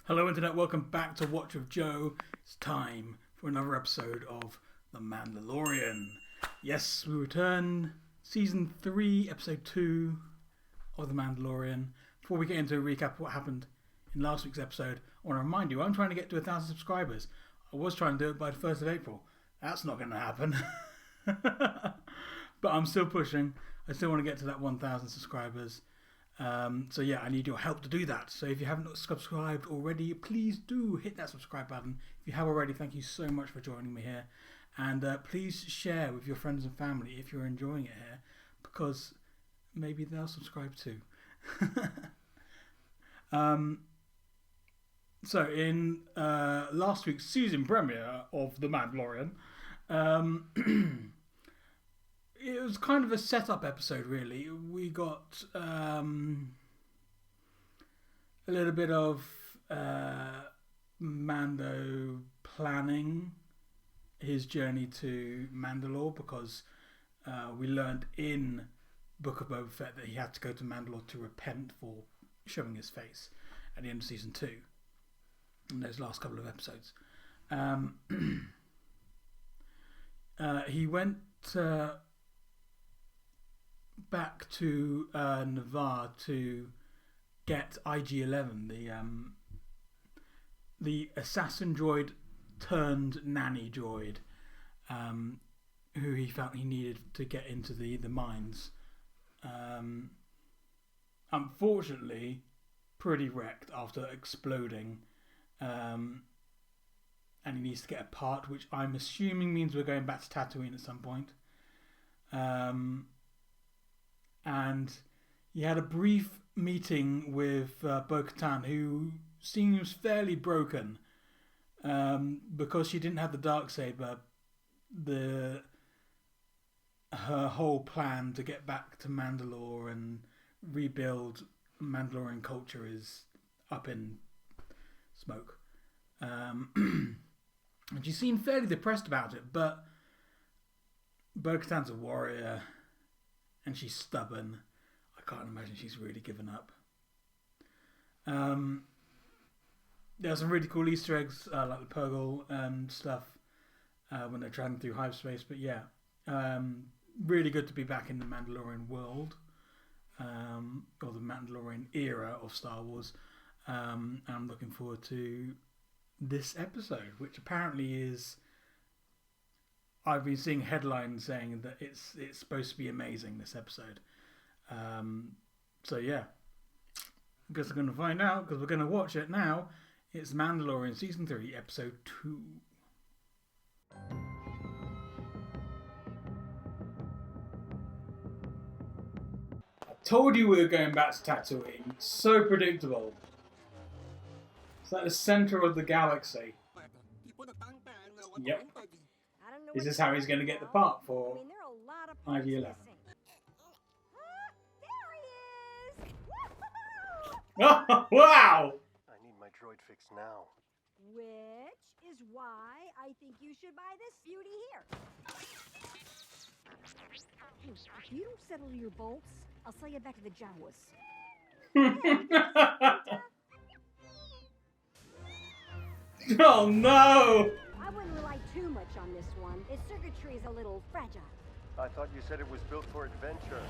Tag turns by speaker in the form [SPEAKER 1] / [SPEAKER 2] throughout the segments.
[SPEAKER 1] Hello Internet, welcome back to Watch with Joe. It's time for another episode of The Mandalorian. Yes, we return Season 3, Episode 2 of The Mandalorian. Before we get into a recap of what happened in last week's episode, I want to remind you, I'm trying to get to 1,000 subscribers. I was trying to do it by the 1st of April. That's not going to happen. But I'm still pushing. I still want to get to that 1,000 subscribers. So yeah, I need your help to do that. So if you haven't subscribed already, please do hit that subscribe button. If you have already, thank you so much for joining me here. And please share with your friends and family if you're enjoying it here, because maybe they'll subscribe too. So in last week's season premiere of The Mandalorian, it was kind of a setup episode, really. We got a little bit of Mando planning his journey to Mandalore, because we learned in Book of Boba Fett that he had to go to Mandalore to repent for showing his face at the end of season 2 in those last couple of episodes. He went back to Navarre to get IG-11, the assassin droid turned nanny droid, who he felt he needed to get into the mines. Unfortunately, pretty wrecked after exploding, and he needs to get a part, which I'm assuming means we're going back to Tatooine at some point. And he had a brief meeting with Bo-Katan, who seems fairly broken because she didn't have the Darksaber. Her whole plan to get back to Mandalore and rebuild Mandalorian culture is up in smoke. And she seemed fairly depressed about it, but Bo-Katan's a warrior and she's stubborn. I can't imagine she's really given up. There are some really cool Easter eggs, like the Purgle and stuff, when they're traveling through hyperspace. But yeah, really good to be back in the Mandalorian world, or the Mandalorian era of Star Wars. And I'm looking forward to this episode, which apparently is... I've been seeing headlines saying that it's supposed to be amazing, this episode. So yeah, I guess I'm going to find out, because we're going to watch it now. It's Mandalorian Season 3, Episode 2. I told you we were going back to Tatooine. So predictable. It's like the centre of the galaxy. Yep. Is this how he's going to get the part for IG-11?
[SPEAKER 2] There he is!
[SPEAKER 1] Oh, wow!
[SPEAKER 3] I need my droid fixed now.
[SPEAKER 2] Which is why I think you should buy this beauty here. If you don't settle your bolts, I'll sell you back to the Jawas.
[SPEAKER 1] Oh no!
[SPEAKER 2] I wouldn't rely too much on this one. Its circuitry is a little fragile.
[SPEAKER 3] I thought you said it was built for adventure.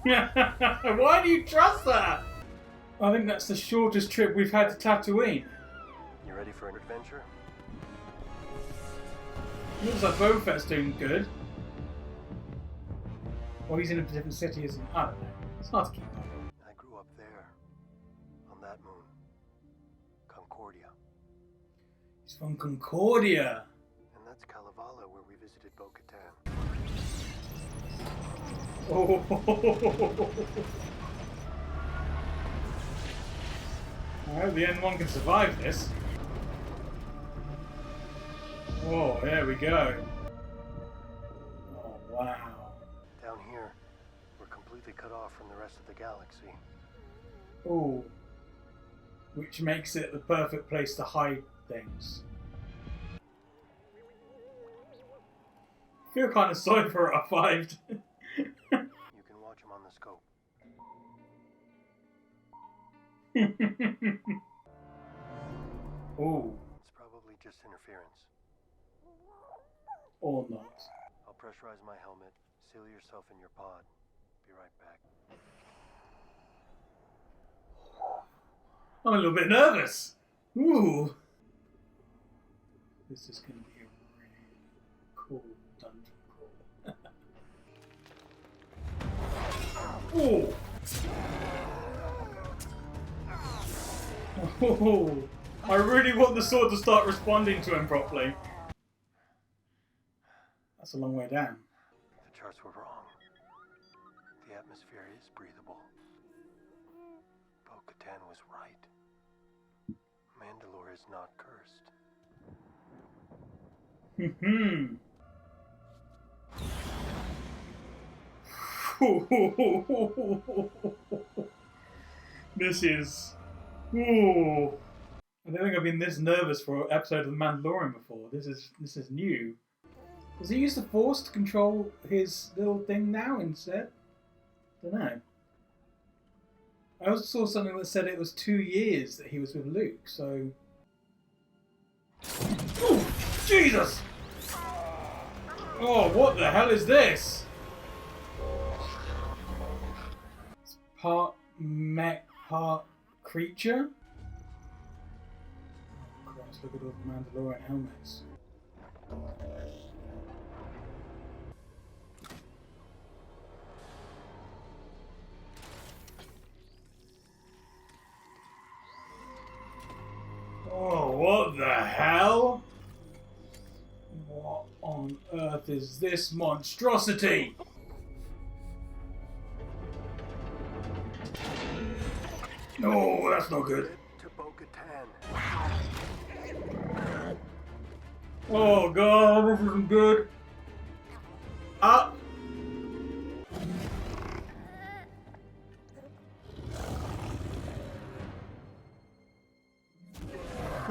[SPEAKER 1] Why do you trust that? I think that's the shortest trip we've had to Tatooine.
[SPEAKER 3] You ready for an adventure?
[SPEAKER 1] Looks like Boba Fett's doing good. Well, he's in a different city, isn't he? I don't know. It's hard to keep up.
[SPEAKER 3] I grew up there, on that moon. Concordia.
[SPEAKER 1] He's from Concordia.
[SPEAKER 3] And that's Kalevala, where we visited Bo-Katan.
[SPEAKER 1] Oh. I hope the N1 can survive this. Oh, there we go. Oh, wow.
[SPEAKER 3] Down here, we're completely cut off from the rest of the galaxy.
[SPEAKER 1] Oh. Which makes it the perfect place to hide things. I feel kind of sorry for R5.
[SPEAKER 3] You can watch him on the scope.
[SPEAKER 1] Oh,
[SPEAKER 3] It's probably just interference.
[SPEAKER 1] or not.
[SPEAKER 3] I'll pressurize my helmet. Seal yourself in your pod. Be right back.
[SPEAKER 1] I'm a little bit nervous. Ooh. This is going to be a really cool dungeon crawl. Oh, I really want the sword to start responding to him properly. That's a long way down.
[SPEAKER 3] The charts were wrong. The atmosphere is breathable. Bo-Katan was right. Mandalore is not cursed. This is... Ooh. I don't think I've been this nervous for an episode of The Mandalorian before. This is new. Does he use the Force to control his little thing now instead? Don't know. I also saw something that said it was 2 years that he was with Luke, so... Ooh, Jesus! Oh, what the hell is this? It's part mech, part creature? Oh Christ, look at all the Mandalorian helmets. Oh, what the hell? What on earth is this monstrosity? No, that's not good. To Bo-Katan.
[SPEAKER 1] Oh god, this isn't good. Up.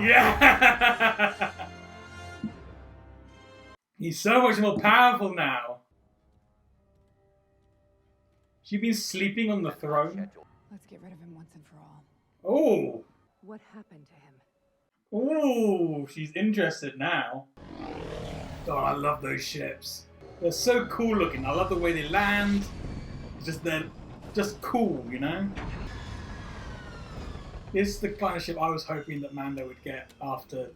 [SPEAKER 1] Yeah! He's so much more powerful now. She's been sleeping on the throne.
[SPEAKER 4] Let's get rid of him once and for all.
[SPEAKER 1] Oh.
[SPEAKER 4] What happened to him?
[SPEAKER 1] Oh, she's interested now. God, I love those ships. They're so cool looking. I love the way they land. They're just cool, you know? This is the kind of ship I was hoping that Mando would get after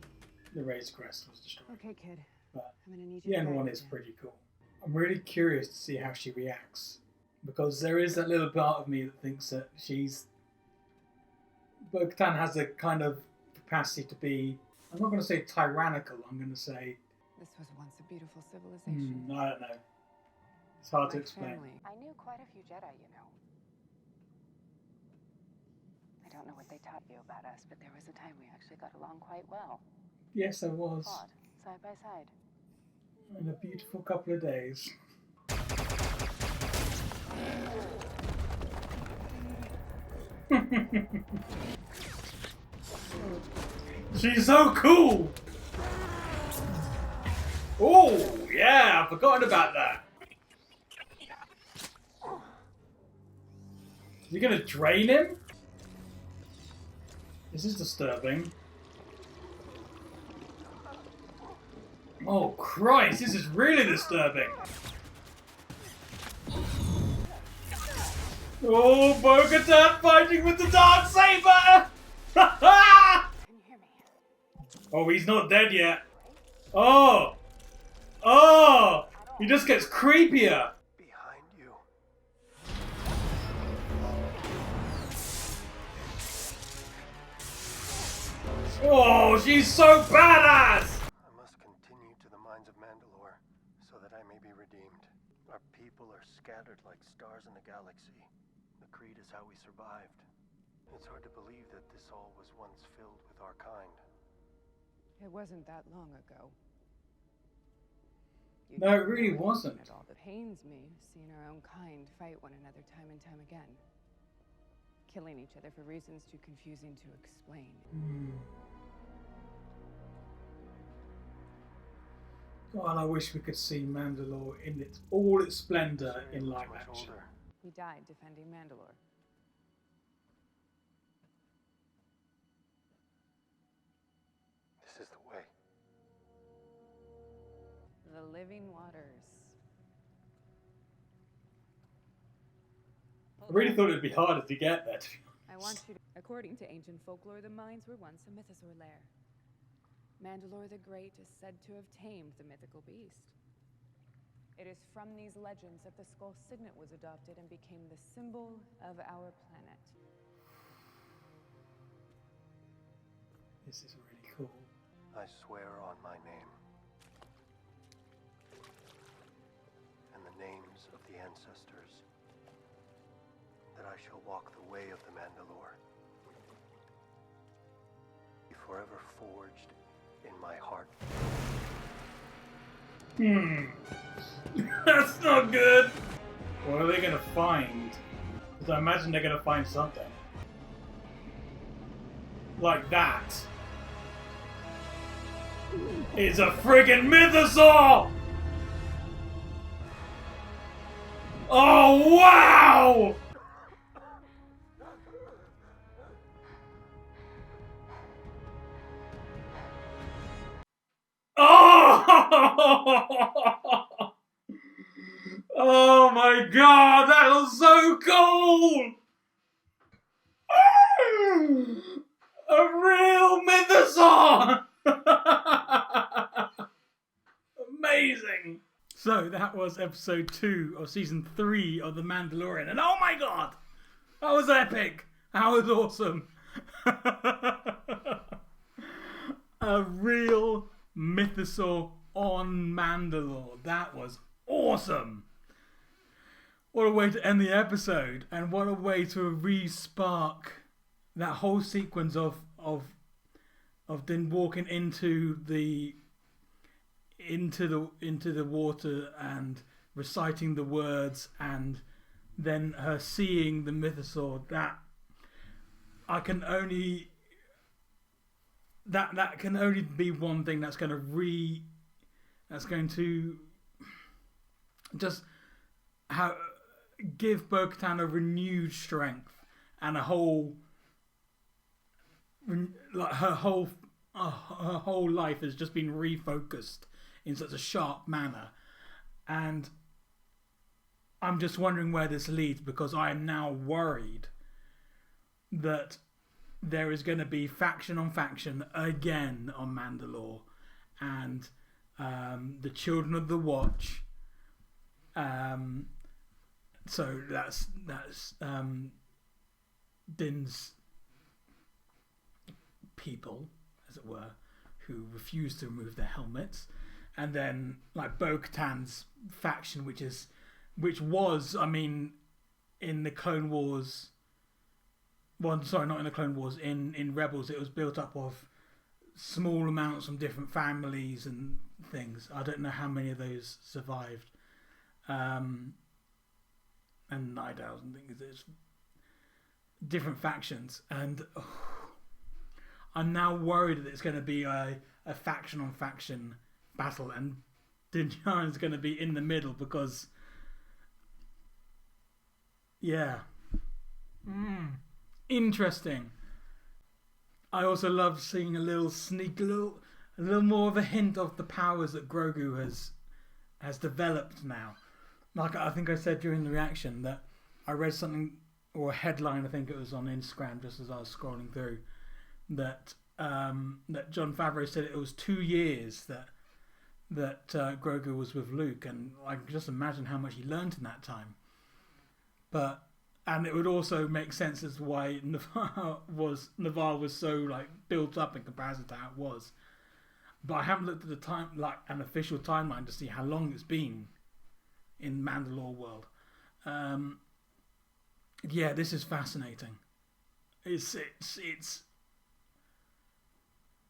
[SPEAKER 1] the Razor Crest was destroyed.
[SPEAKER 4] Okay, kid.
[SPEAKER 1] But
[SPEAKER 4] I'm gonna need
[SPEAKER 1] the
[SPEAKER 4] you.
[SPEAKER 1] end one is pretty cool. I'm really curious to see how she reacts. Because there is that little part of me that thinks that Bo-Katan has a kind of capacity to be, I'm not going to say tyrannical, I'm going to say...
[SPEAKER 4] This was once a beautiful civilization.
[SPEAKER 1] I don't know. It's hard to
[SPEAKER 4] My
[SPEAKER 1] explain.
[SPEAKER 4] family. I knew quite a few Jedi, you know. I don't know what they taught you about us, but there was a time we actually got along quite well.
[SPEAKER 1] Yes, there was.
[SPEAKER 4] Fought side by side.
[SPEAKER 1] In a beautiful couple of days. She's so cool! Oh, yeah, I've forgotten about that. Is he gonna drain him? This is disturbing. Oh Christ, this is really disturbing. Oh, Bo-Katan fighting with the Darksaber!
[SPEAKER 4] Can you hear me?
[SPEAKER 1] Oh, he's not dead yet. Oh! Oh! He just gets creepier.
[SPEAKER 3] Behind you.
[SPEAKER 1] Oh, she's so badass!
[SPEAKER 3] I must continue to the mines of Mandalore so that I may be redeemed. Our people are scattered like stars in the galaxy. The creed is how we survived. It's hard to believe that this all was once filled with our kind.
[SPEAKER 4] It wasn't that long ago.
[SPEAKER 1] No, it really wasn't.
[SPEAKER 4] It all that pains me, seeing our own kind fight one another time and time again. Killing each other for reasons too confusing to explain.
[SPEAKER 1] God, I wish we could see Mandalore in all its splendor in live
[SPEAKER 3] Much
[SPEAKER 1] action.
[SPEAKER 3] older.
[SPEAKER 4] He died defending Mandalore.
[SPEAKER 5] is the way.
[SPEAKER 4] The living waters.
[SPEAKER 3] I really thought it'd be harder to get there.
[SPEAKER 4] I want you to... According to ancient folklore, the mines were once a mythosaur lair. Mandalore the Great is said to have tamed the mythical beast. It is from these legends that the skull signet was adopted and became the symbol of our planet.
[SPEAKER 3] This is really cool.
[SPEAKER 5] I swear on my name and the names of the ancestors that I shall walk the way of the Mandalore, be forever forged in my heart.
[SPEAKER 3] That's not good. What are they gonna find? Because I imagine they're gonna find something like that. It's a friggin' mythosaur! Oh wow! Oh! Oh my god, that was so cool! A real mythosaur! Amazing! So that was episode 2 of season 3 of The Mandalorian, and oh my god! That was epic! That was awesome! A real mythosaur on Mandalore. That was awesome! What a way to end the episode, and what a way to re-spark that whole sequence of Din walking into the water and reciting the words, and then her seeing the mythosaur. That can only be one thing that's going to just give Bo-Katan a renewed strength, and a whole, like her whole life has just been refocused in such a sharp manner. And I'm just wondering where this leads, because I am now worried that there is going to be faction on faction again on Mandalore, and the Children of the Watch. So that's Din's people, as it were, who refuse to remove their helmets, and then like Bo-Katan's faction, which was, I mean, in the Clone Wars. Well, sorry, not in the Clone Wars. In Rebels, it was built up of small amounts from different families and things. I don't know how many of those survived. And I don't think there's different factions, and I'm now worried that it's going to be a faction on faction battle, and Din Djarin is going to be in the middle, because interesting. I also love seeing a little more of a hint of the powers that Grogu has developed now. Like I think I said during the reaction, that I read something, or a headline, I think it was on Instagram just as I was scrolling through, that Jon Favreau said it was 2 years that Grogu was with Luke, and I can just imagine how much he learned in that time. And it would also make sense as to why Navarre was so like built up in comparison to how it was. But I haven't looked at the time, like an official timeline, to see how long it's been in Mandalore world. This is fascinating. It's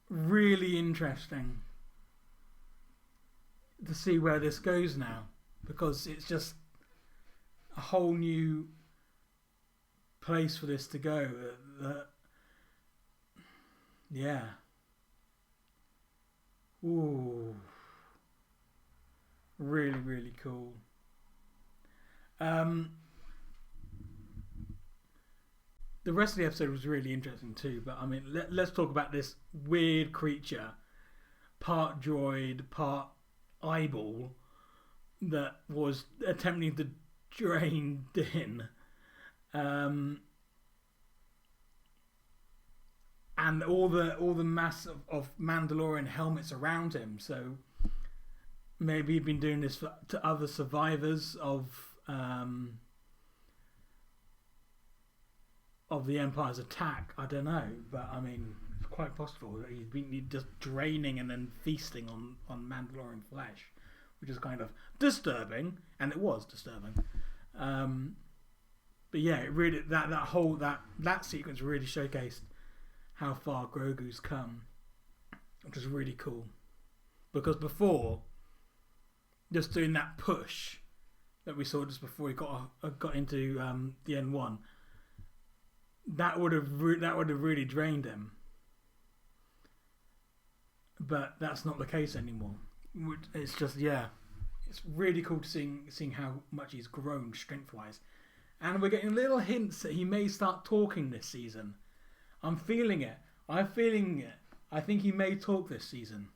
[SPEAKER 3] really interesting to see where this goes now, because it's just a whole new place for this to go. Ooh, really, really cool. The rest of the episode was really interesting too, but I mean, let's talk about this weird creature
[SPEAKER 1] part droid, part eyeball that was attempting to drain Din. And all the mass of Mandalorian helmets around him. So maybe he'd been doing this to other survivors of the Empire's attack. I don't know, but I mean, it's quite possible that he's been just draining and then feasting on Mandalorian flesh, which is kind of disturbing, and it was disturbing. But yeah, it really that sequence really showcased how far Grogu's come, which is really cool. Because before, just doing that push that we saw just before he got into the N1, that would have really drained him. But that's not the case anymore. It's just it's really cool to seeing how much he's grown strength-wise, and we're getting little hints that he may start talking this season. I'm feeling it. I think he may talk this season.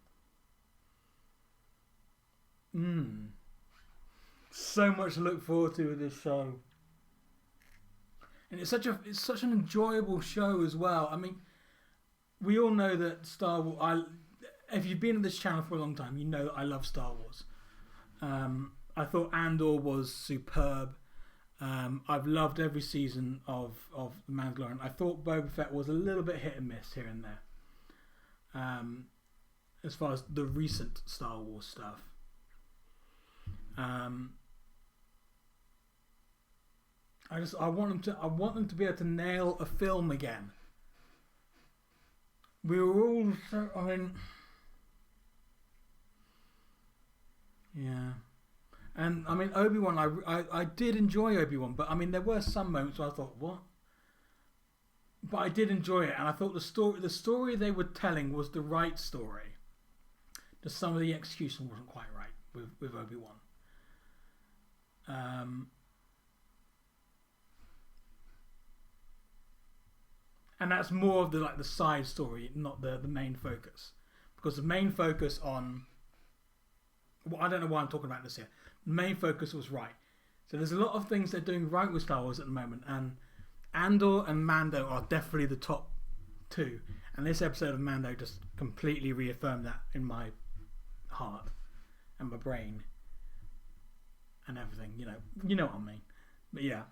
[SPEAKER 1] So much to look forward to with this show. And it's such an enjoyable show as well. I mean, we all know that Star Wars. If you've been on this channel for a long time, you know that I love Star Wars. I thought Andor was superb. I've loved every season of The Mandalorian. I thought Boba Fett was a little bit hit and miss here and there, as far as the recent Star Wars stuff. I want them to be able to nail a film again. We were all so, I mean, yeah. And I mean, Obi-Wan, I did enjoy Obi-Wan, but I mean, there were some moments where I thought, what? But I did enjoy it, and I thought the story they were telling was the right story. Just some of the execution wasn't quite right with Obi-Wan. And that's more of the side story, not the main focus, because the main focus on, well, I don't know why I'm talking about this here. The main focus was right. So there's a lot of things they're doing right with Star Wars at the moment, and Andor and Mando are definitely the top two. And this episode of Mando just completely reaffirmed that in my heart and my brain and everything. You know what I mean. But yeah,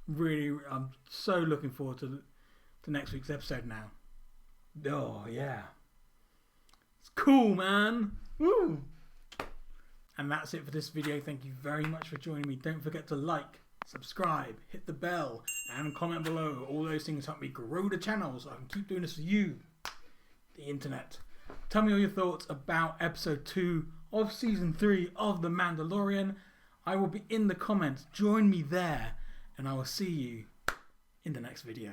[SPEAKER 1] really, I'm so looking forward to next week's episode now. Oh yeah, it's cool, man. Woo! And that's it for this video. Thank you very much for joining me. Don't forget to like, subscribe, hit the bell, and comment below. All those things help me grow the channel so I can keep doing this for you, the internet. Tell me all your thoughts about episode 2 of season 3 of The Mandalorian. I will be in the comments. Join me there, and I will see you in the next video.